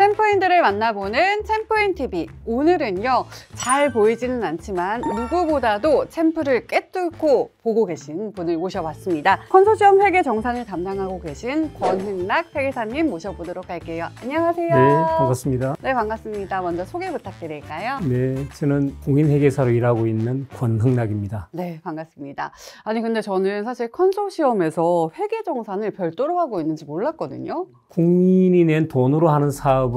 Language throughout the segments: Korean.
챔프인들을 만나보는 챔프인TV. 오늘은요, 잘 보이지는 않지만 누구보다도 챔프를 꿰뚫고 보고 계신 분을 모셔봤습니다. 컨소시엄 회계 정산을 담당하고 계신 권흥락 회계사님 모셔보도록 할게요. 안녕하세요. 네, 반갑습니다. 네, 반갑습니다. 먼저 소개 부탁드릴까요? 네, 저는 공인회계사로 일하고 있는 권흥락입니다. 네, 반갑습니다. 아니, 근데 저는 사실 컨소시엄에서 회계 정산을 별도로 하고 있는지 몰랐거든요. 국민이 낸 돈으로 하는 사업은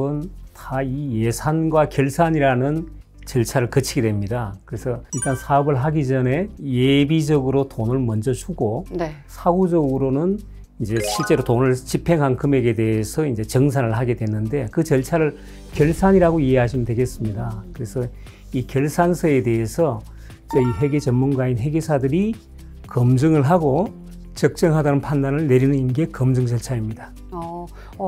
다 이 예산과 결산이라는 절차를 거치게 됩니다. 그래서 일단 사업을 하기 전에 예비적으로 돈을 먼저 주고 네. 사후적으로는 이제 실제로 돈을 집행한 금액에 대해서 이제 정산을 하게 됐는데 그 절차를 결산이라고 이해하시면 되겠습니다. 그래서 이 결산서에 대해서 저희 회계 전문가인 회계사들이 검증을 하고 적정하다는 판단을 내리는 게 검증 절차입니다.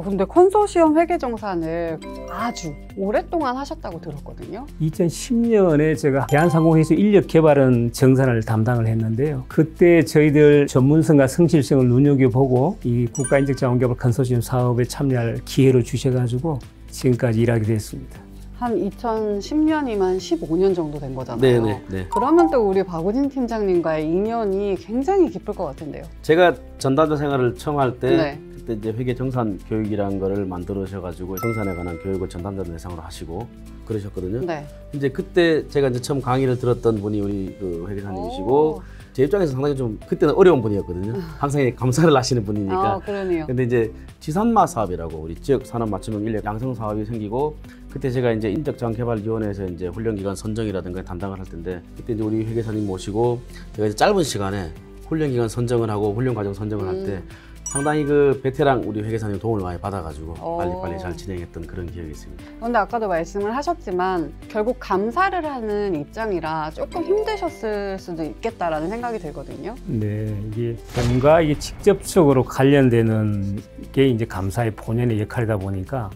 근데 컨소시엄 회계 정산을 아주 오랫동안 하셨다고 들었거든요. 2010년에 제가 대한상공회의소 인력개발원 정산을 담당을 했는데요. 그때 저희들 전문성과 성실성을 눈여겨보고 이 국가인적자원개발 컨소시엄 사업에 참여할 기회를 주셔가지고 지금까지 일하게 됐습니다. 한 2010년이면 15년 정도 된 거잖아요. 네네. 그러면 또 우리 박우진 팀장님과의 인연이 굉장히 깊을 것 같은데요. 제가 전담자 생활을 처음 할 때 네. 그때 이제 회계 정산 교육이라는 거를 만들어셔가지고 정산에 관한 교육을 전담자 대상으로 하시고 그러셨거든요. 네. 이제 그때 제가 이제 처음 강의를 들었던 분이 우리 그 회계사님이시고 제 입장에서 상당히 좀 그때는 어려운 분이었거든요. 항상 감사를 하시는 분이니까. 그러네요. 근데 이제 지산마 사업이라고 우리 지역 산업 맞춤형 인력 양성 사업이 생기고 그때 제가 이제 인적자원개발위원회에서 이제 훈련기관 선정이라든가 담당을 할 텐데 그때 이제 우리 회계사님 모시고 제가 이제 짧은 시간에 훈련기관 선정을 하고 훈련과정 선정을 할 때 상당히 그 베테랑 우리 회계사님 도움을 많이 받아가지고 빨리빨리 잘 진행했던 그런 기억이 있습니다. 그런데 아까도 말씀을 하셨지만 결국 감사를 하는 입장이라 조금 힘드셨을 수도 있겠다라는 생각이 들거든요. 네, 이게 돈과 이게 직접적으로 관련되는 게 이제 감사의 본연의 역할이다 보니까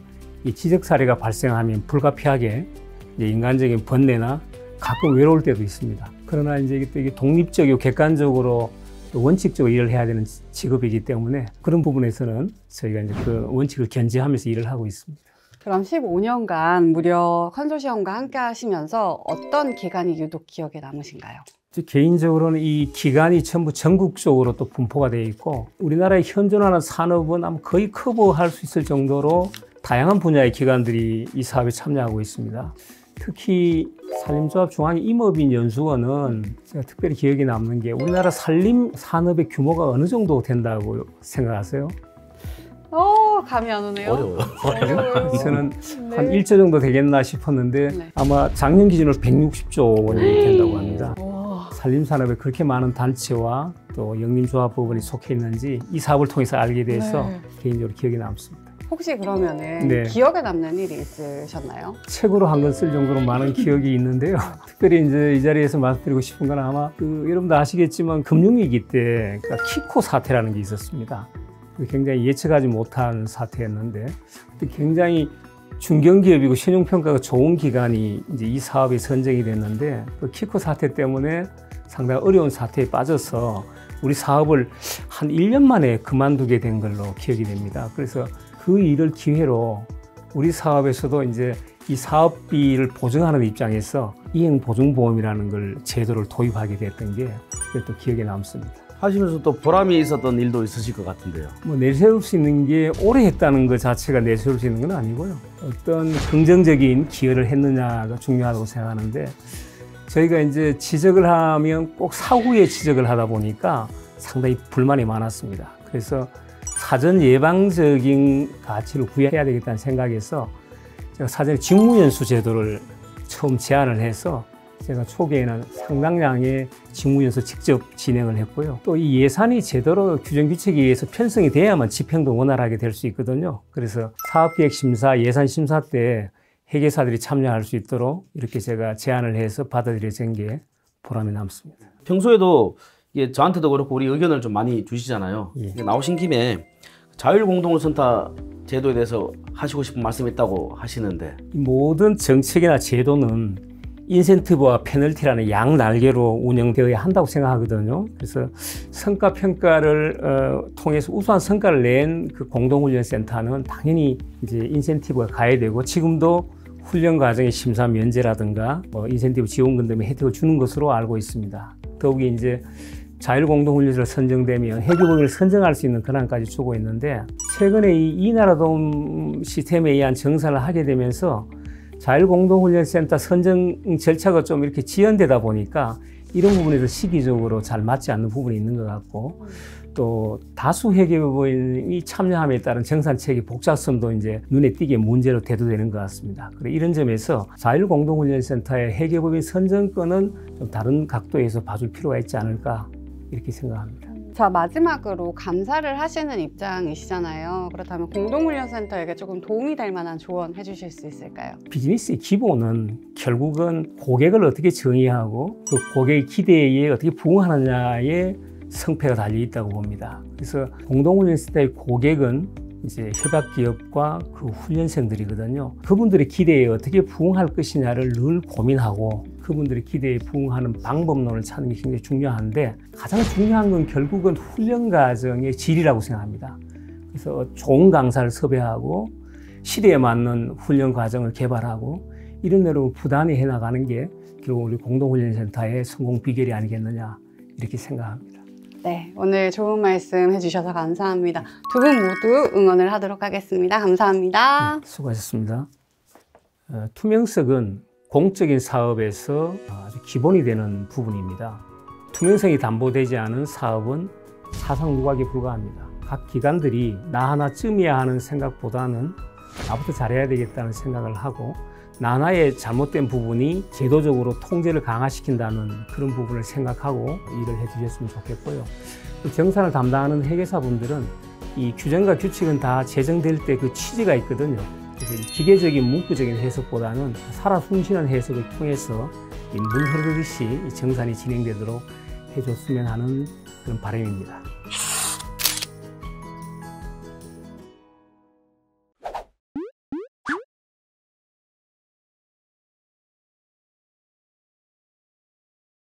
이 지적 사례가 발생하면 불가피하게 이제 인간적인 번뇌나 가끔 외로울 때도 있습니다. 그러나 이제 이게 독립적이고 객관적으로 원칙적으로 일을 해야 되는 직업이기 때문에 그런 부분에서는 저희가 이제 그 원칙을 견지하면서 일을 하고 있습니다. 그럼 15년간 무려 컨소시엄과 함께 하시면서 어떤 기간이 유독 기억에 남으신가요? 개인적으로는 이 기간이 전부 전국적으로 또 분포가 되어 있고 우리나라의 현존하는 산업은 아마 거의 커버할 수 있을 정도로 다양한 분야의 기관들이 이 사업에 참여하고 있습니다. 특히 산림조합중앙임업인연수원은 제가 특별히 기억에 남는 게 우리나라 산림 산업의 규모가 어느 정도 된다고 생각하세요? 감이 안 오네요. 어려워요. 저는 네. 한 1조 정도 되겠나 싶었는데 네. 아마 작년 기준으로 160조 원이 된다고 합니다. 와. 산림산업에 그렇게 많은 단체와 또 영림조합법원이 속해 있는지 이 사업을 통해서 알게 돼서 네. 개인적으로 기억에 남습니다. 혹시 그러면은 네. 기억에 남는 일이 있으셨나요? 책으로 한 권 쓸 정도로 많은 기억이 있는데요. 특별히 이제 이 자리에서 말씀드리고 싶은 건 아마 여러분도 아시겠지만 금융위기 때 그러니까 키코 사태라는 게 있었습니다. 굉장히 예측하지 못한 사태였는데 굉장히 중견기업이고 신용평가가 좋은 기관이 이제 이 사업에 선정이 됐는데 그 키코 사태 때문에 상당히 어려운 사태에 빠져서 우리 사업을 한 1년 만에 그만두게 된 걸로 기억이 됩니다. 그래서 그 일을 기회로 우리 사업에서도 이제 이 사업비를 보증하는 입장에서 이행보증보험이라는 걸 제도를 도입하게 됐던 게 또 기억에 남습니다. 하시면서 또 보람이 있었던 일도 있으실 것 같은데요. 뭐 내세울 수 있는 게 오래 했다는 것 자체가 내세울 수 있는 건 아니고요. 어떤 긍정적인 기여를 했느냐가 중요하다고 생각하는데 저희가 이제 지적을 하면 꼭 사후에 지적을 하다 보니까 상당히 불만이 많았습니다. 그래서 사전 예방적인 가치를 부여해야 되겠다는 생각에서 제가 사전에 직무연수 제도를 처음 제안을 해서 제가 초기에는 상당량의 직무연수 직접 진행을 했고요. 또 이 예산이 제대로 규정규칙에 의해서 편성이 돼야만 집행도 원활하게 될 수 있거든요. 그래서 사업계획심사, 예산심사 때 회계사들이 참여할 수 있도록 이렇게 제가 제안을 해서 받아들여진 게 보람이 남습니다. 평소에도 이게 저한테도 그렇고 우리 의견을 좀 많이 주시잖아요. 예. 나오신 김에 자율공동선타 제도에 대해서 하시고 싶은 말씀이 있다고 하시는데 모든 정책이나 제도는 인센티브와 페널티라는 양 날개로 운영되어야 한다고 생각하거든요. 그래서 성과 평가를 통해서 우수한 성과를 낸 그 공동훈련센터는 당연히 이제 인센티브가 가야 되고, 지금도 훈련 과정의 심사 면제라든가 뭐 인센티브 지원금 등의 혜택을 주는 것으로 알고 있습니다. 더욱이 이제 자율공동훈련소를 선정되면 해교법인을 선정할 수 있는 권한까지 주고 있는데, 최근에 이 이나라돔 시스템에 의한 정산을 하게 되면서 자율공동훈련센터 선정 절차가 좀 이렇게 지연되다 보니까 이런 부분에서 시기적으로 잘 맞지 않는 부분이 있는 것 같고, 또 다수 회계법인이 참여함에 따른 정산체계 복잡성도 이제 눈에 띄게 문제로 대두되는 것 같습니다. 그래 이런 점에서 자율공동훈련센터의 회계법인 선정권은 좀 다른 각도에서 봐줄 필요가 있지 않을까 이렇게 생각합니다. 자, 마지막으로 감사를 하시는 입장이시잖아요. 그렇다면 공동훈련센터에게 조금 도움이 될 만한 조언 해주실 수 있을까요? 비즈니스의 기본은 결국은 고객을 어떻게 정의하고 그 고객의 기대에 어떻게 부응하느냐에 성패가 달려 있다고 봅니다. 그래서 공동훈련센터의 고객은 이제 협약기업과 그 훈련생들이거든요. 그분들의 기대에 어떻게 부응할 것이냐를 늘 고민하고 그분들의 기대에 부응하는 방법론을 찾는 게 굉장히 중요한데, 가장 중요한 건 결국은 훈련 과정의 질이라고 생각합니다. 그래서 좋은 강사를 섭외하고 시대에 맞는 훈련 과정을 개발하고 이런 대로 부단히 해나가는 게 결국 우리 공동훈련센터의 성공 비결이 아니겠느냐 이렇게 생각합니다. 네, 오늘 좋은 말씀 해주셔서 감사합니다. 두 분 모두 응원을 하도록 하겠습니다. 감사합니다. 네, 수고하셨습니다. 투명성은 공적인 사업에서 아주 기본이 되는 부분입니다. 투명성이 담보되지 않은 사업은 사상 누각에 불과합니다. 각 기관들이 나 하나쯤이야 하는 생각보다는 나부터 잘해야 되겠다는 생각을 하고, 나 하나의 잘못된 부분이 제도적으로 통제를 강화시킨다는 그런 부분을 생각하고 일을 해주셨으면 좋겠고요. 정산을 담당하는 회계사분들은 이 규정과 규칙은 다 제정될 때 그 취지가 있거든요. 그래서 기계적인 문구적인 해석보다는 살아 숨쉬는 해석을 통해서 물 흐르듯이 이 정산이 진행되도록 해줬으면 하는 그런 바람입니다.